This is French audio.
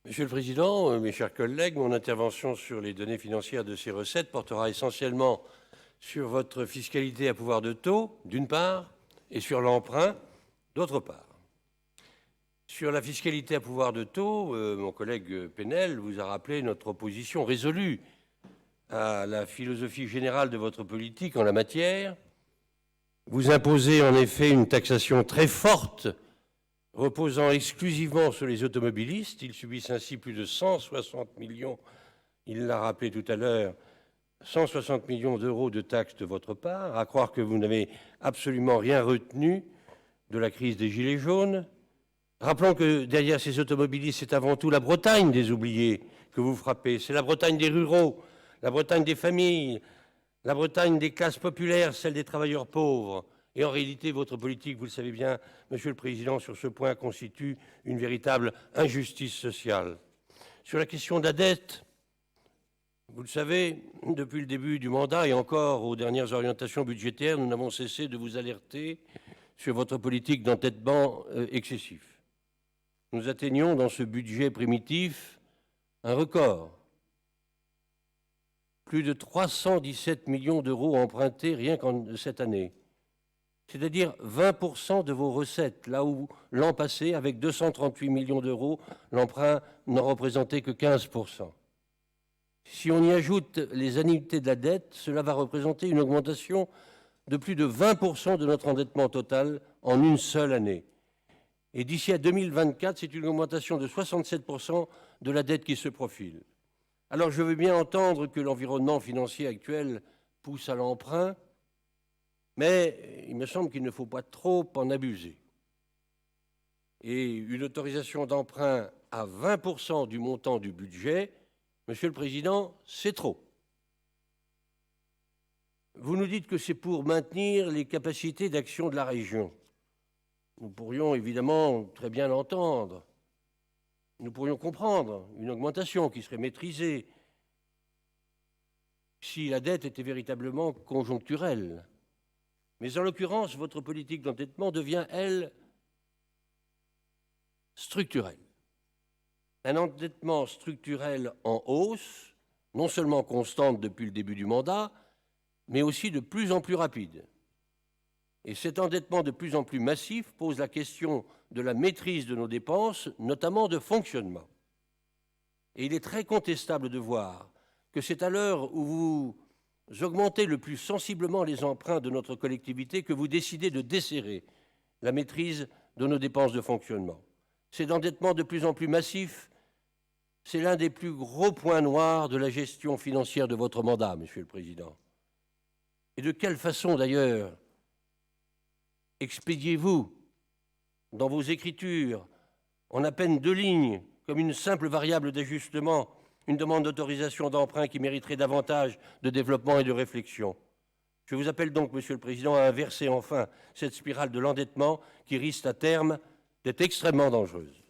Monsieur le Président, mes chers collègues, mon intervention sur les données financières de ces recettes portera essentiellement sur votre fiscalité à pouvoir de taux, d'une part, et sur l'emprunt, d'autre part. Sur la fiscalité à pouvoir de taux, mon collègue Penel vous a rappelé notre opposition résolue à la philosophie générale de votre politique en la matière. Vous imposez en effet une taxation très forte reposant exclusivement sur les automobilistes. Ils subissent ainsi plus de 160 millions, il l'a rappelé tout à l'heure, 160 millions d'euros de taxes de votre part, à croire que vous n'avez absolument rien retenu de la crise des Gilets jaunes. Rappelons que derrière ces automobilistes, c'est avant tout la Bretagne des oubliés que vous frappez. C'est la Bretagne des ruraux, la Bretagne des familles, la Bretagne des classes populaires, celle des travailleurs pauvres. Et en réalité, votre politique, vous le savez bien, Monsieur le Président, sur ce point constitue une véritable injustice sociale. Sur la question de la dette, vous le savez, depuis le début du mandat et encore aux dernières orientations budgétaires, nous n'avons cessé de vous alerter sur votre politique d'endettement excessif. Nous atteignons dans ce budget primitif un record. Plus de 317 millions d'euros empruntés rien qu'en cette année. C'est-à-dire 20% de vos recettes, là où l'an passé, avec 238 millions d'euros, l'emprunt n'en représentait que 15%. Si on y ajoute les annuités de la dette, cela va représenter une augmentation de plus de 20% de notre endettement total en une seule année. Et d'ici à 2024, c'est une augmentation de 67% de la dette qui se profile. Alors je veux bien entendre que l'environnement financier actuel pousse à l'emprunt, mais il me semble qu'il ne faut pas trop en abuser. Et une autorisation d'emprunt à 20% du montant du budget, Monsieur le Président, c'est trop. Vous nous dites que c'est pour maintenir les capacités d'action de la région. Nous pourrions évidemment très bien l'entendre. Nous pourrions comprendre une augmentation qui serait maîtrisée si la dette était véritablement conjoncturelle. Mais en l'occurrence, votre politique d'endettement devient, elle, structurelle. Un endettement structurel en hausse, non seulement constante depuis le début du mandat, mais aussi de plus en plus rapide. Et cet endettement de plus en plus massif pose la question de la maîtrise de nos dépenses, notamment de fonctionnement. Et il est très contestable de voir que c'est à l'heure où vous augmentez le plus sensiblement les emprunts de notre collectivité que vous décidez de desserrer la maîtrise de nos dépenses de fonctionnement. Cet endettement de plus en plus massif, c'est l'un des plus gros points noirs de la gestion financière de votre mandat, Monsieur le Président. Et de quelle façon, d'ailleurs, expédiez-vous dans vos écritures, en à peine 2 lignes, comme une simple variable d'ajustement, une demande d'autorisation d'emprunt qui mériterait davantage de développement et de réflexion. Je vous appelle donc, Monsieur le Président, à inverser enfin cette spirale de l'endettement qui risque à terme d'être extrêmement dangereuse.